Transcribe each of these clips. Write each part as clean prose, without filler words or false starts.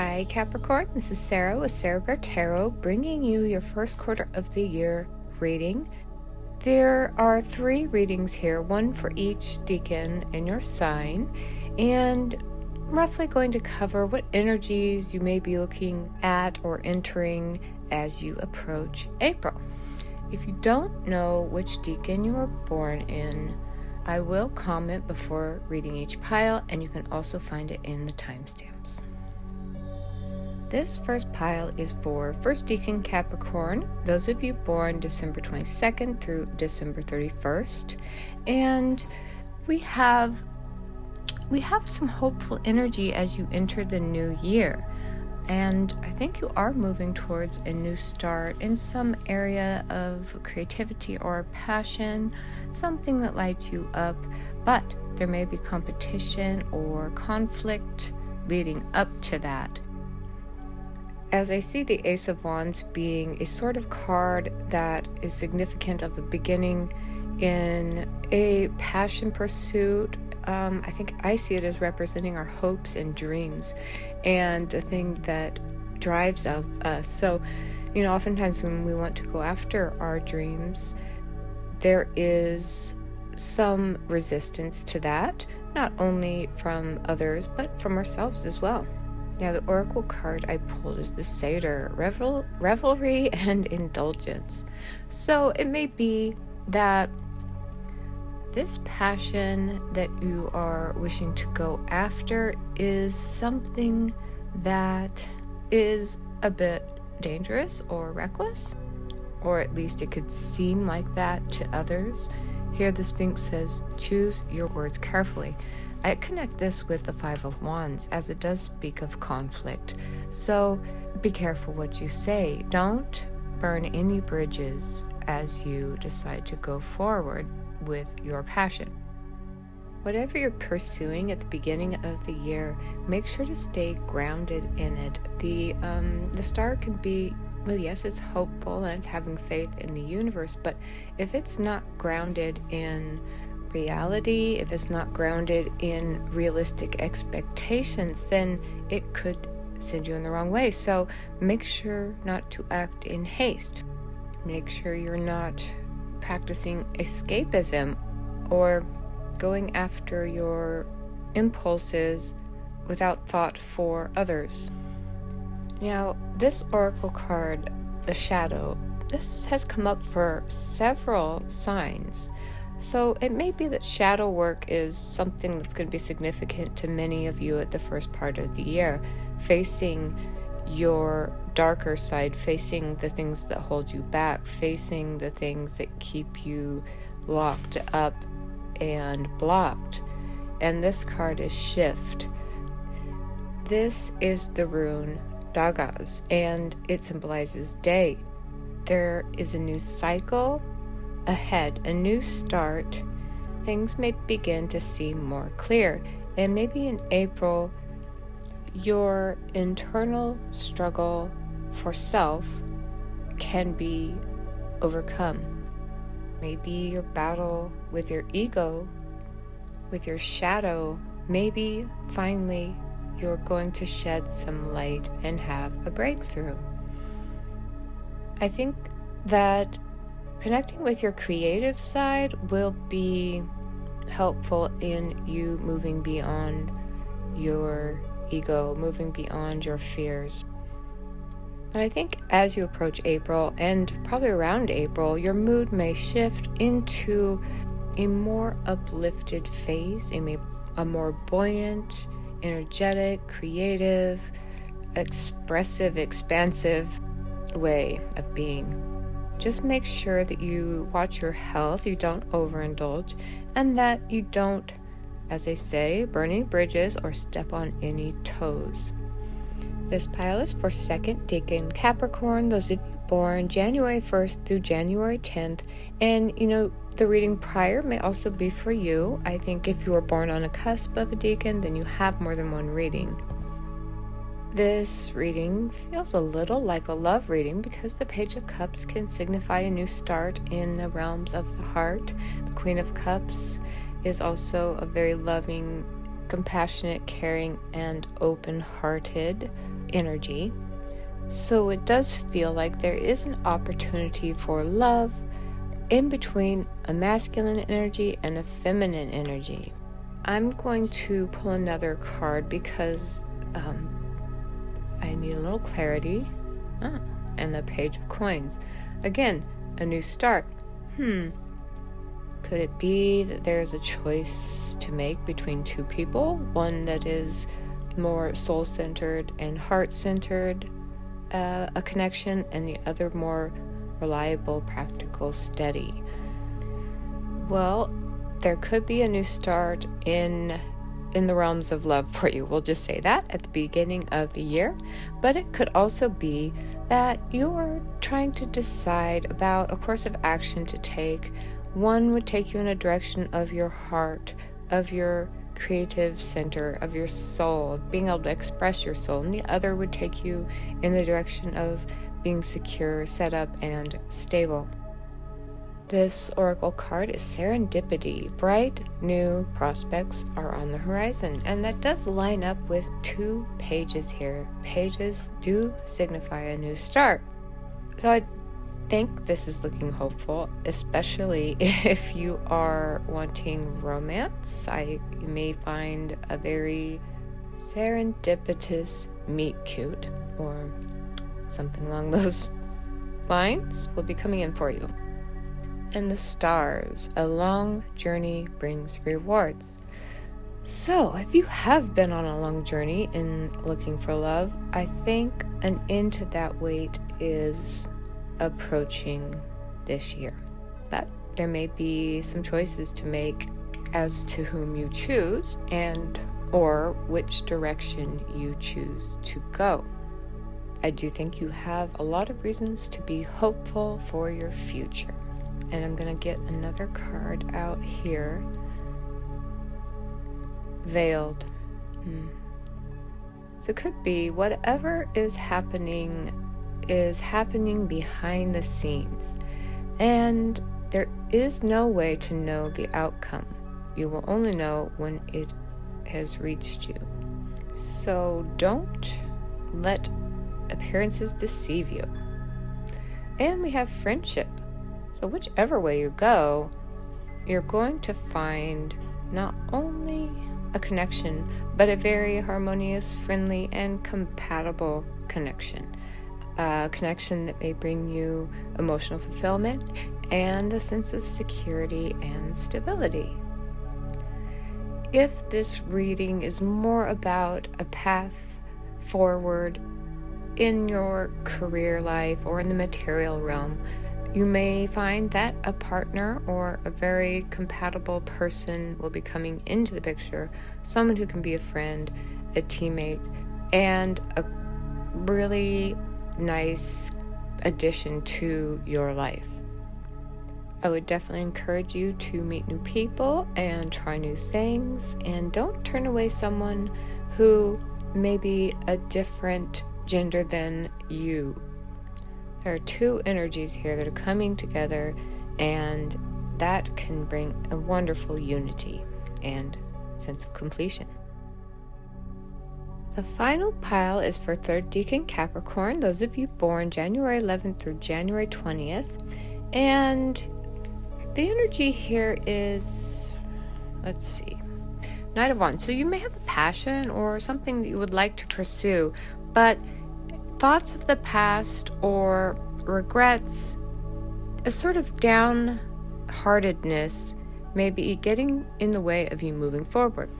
Hi Capricorn, this is Sarah with Sarah Bear Tarot, bringing you your first quarter of the year reading. There are 3 readings here, one for each decan in your sign, and I'm roughly going to cover what energies you may be looking at or entering as you approach April. If you don't know which decan you were born in, I will comment before reading each pile, and you can also find it in the timestamps. This first pile is for first decan Capricorn, those of you born December 22nd through December 31st. And we have some hopeful energy as you enter the new year. And I think you are moving towards a new start in some area of creativity or passion, something that lights you up, but there may be competition or conflict leading up to that. As I see the Ace of Wands being a sort of card that is significant of the beginning in a passion pursuit, I think I see it as representing our hopes and dreams and the thing that drives us. So, oftentimes when we want to go after our dreams, there is some resistance to that, not only from others, but from ourselves as well. Now, the oracle card I pulled is the Satyr, revelry and indulgence. So it may be that this passion that you are wishing to go after is something that is a bit dangerous or reckless, or at least it could seem like that to others. Here the Sphinx says, choose your words carefully. I connect this with the Five of Wands, as it does speak of conflict. So be careful what you say. Don't burn any bridges as you decide to go forward with your passion. Whatever you're pursuing at the beginning of the year, make sure to stay grounded in it. The star can be, well, yes, it's hopeful and it's having faith in the universe, but if it's not grounded in reality, if it's not grounded in realistic expectations, then it could send you in the wrong way. So make sure not to act in haste. Make sure you're not practicing escapism or going after your impulses without thought for others. Now, this oracle card, the Shadow, this has come up for several signs. So it may be that shadow work is something that's going to be significant to many of you at the first part of the year, facing your darker side, facing the things that hold you back, facing the things that keep you locked up and blocked. And this card is Shift. This is the rune Dagas, and it symbolizes day. There is a new cycle ahead, a new start. Things may begin to seem more clear, and maybe in April your internal struggle for self can be overcome. Maybe your battle with your ego, with your shadow, maybe finally you're going to shed some light and have a breakthrough. I think that connecting with your creative side will be helpful in you moving beyond your ego, moving beyond your fears. And I think as you approach April, and probably around April, your mood may shift into a more uplifted phase, a more buoyant, energetic, creative, expressive, expansive way of being. Just make sure that you watch your health, you don't overindulge, and that you don't, as they say, burn any bridges or step on any toes. This pile is for second decan Capricorn, those of you born January 1st through January 10th. And, the reading prior may also be for you. I think if you were born on a cusp of a decan, then you have more than one reading. This reading feels a little like a love reading because the Page of Cups can signify a new start in the realms of the heart. The Queen of Cups is also a very loving, compassionate, caring, and open-hearted energy. So it does feel like there is an opportunity for love in between a masculine energy and a feminine energy. I'm going to pull another card because I need a little clarity. And the Page of Coins. Again, a new start. Could it be that there's a choice to make between two people? One that is more soul-centered and heart-centered, a connection, and the other more reliable, practical, steady. Well, there could be a new start in the realms of love for you. We'll just say that at the beginning of the year. But it could also be that you're trying to decide about a course of action to take. One would take you in a direction of your heart, of your creative center, of your soul, of being able to express your soul, and the other would take you in the direction of being secure, set up, and stable. This oracle card is serendipity. Bright new prospects are on the horizon, and that does line up with two pages here. Pages do signify a new start. So I think this is looking hopeful, especially if you are wanting romance. You may find a very serendipitous meet cute or something along those lines will be coming in for you. And the stars, a long journey brings rewards. So if you have been on a long journey in looking for love, I think an end to that wait is approaching this year. But there may be some choices to make as to whom you choose and or which direction you choose to go. I do think you have a lot of reasons to be hopeful for your future. And I'm going to get another card out here. Veiled. So it could be whatever is happening behind the scenes. And there is no way to know the outcome. You will only know when it has reached you. So don't let appearances deceive you. And we have friendship. So whichever way you go, you're going to find not only a connection, but a very harmonious, friendly, and compatible connection. A connection that may bring you emotional fulfillment and a sense of security and stability. If this reading is more about a path forward in your career life or in the material realm, you may find that a partner or a very compatible person will be coming into the picture, someone who can be a friend, a teammate, and a really nice addition to your life. I would definitely encourage you to meet new people and try new things, and don't turn away someone who may be a different gender than you. There are two energies here that are coming together, and that can bring a wonderful unity and sense of completion. The final pile is for 3rd Decan Capricorn, those of you born January 11th through January 20th. And the energy here is, Knight of Wands. So you may have a passion or something that you would like to pursue, but thoughts of the past or regrets, a sort of downheartedness may be getting in the way of you moving forward.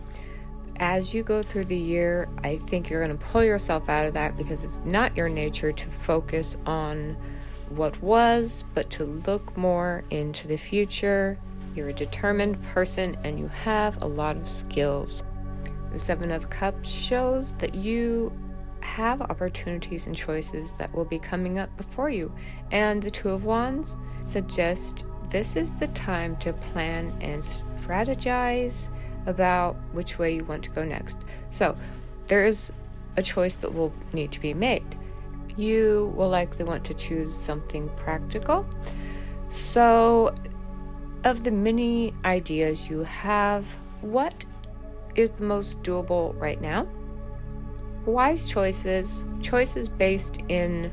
As you go through the year, I think you're going to pull yourself out of that because it's not your nature to focus on what was, but to look more into the future. You're a determined person and you have a lot of skills. The 7 of Cups shows that you have opportunities and choices that will be coming up before you. And the 2 of Wands suggests this is the time to plan and strategize about which way you want to go next. So there is a choice that will need to be made. You will likely want to choose something practical. So of the many ideas you have, what is the most doable right now? wise choices based in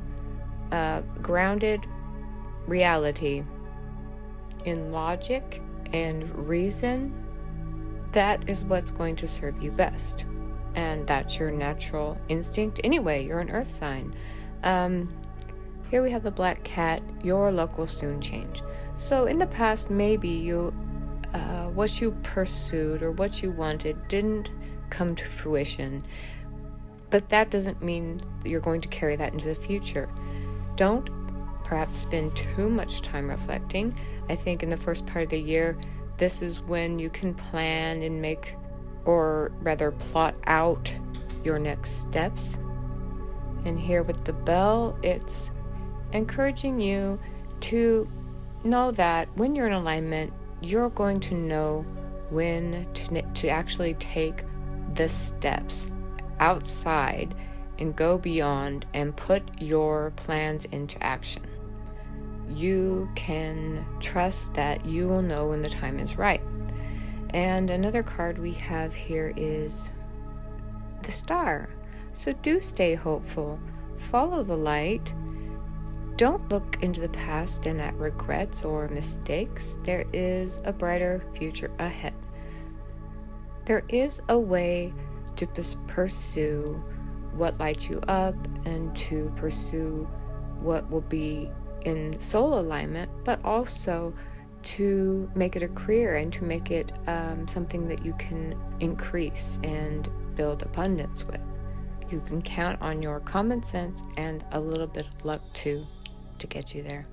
grounded reality, in logic and reason. That is what's going to serve you best. And that's your natural instinct anyway. You're an earth sign. Here we have the black cat. Your luck will soon change. So in the past, maybe you what you pursued or what you wanted didn't come to fruition, but that doesn't mean that you're going to carry that into the future. Don't perhaps spend too much time reflecting. I think in the first part of the year, this is when you can plan and make, or rather plot out your next steps. And here with the bell, it's encouraging you to know that when you're in alignment, you're going to know when to actually take the steps outside and go beyond and put your plans into action. You can trust that you will know when the time is right. And another card we have here is the Star. So do stay hopeful. Follow the light. Don't look into the past and at regrets or mistakes. There is a brighter future ahead. There is a way to pursue what lights you up and to pursue what will be in soul alignment, but also to make it a career and to make it something that you can increase and build abundance with. You can count on your common sense and a little bit of luck too to get you there.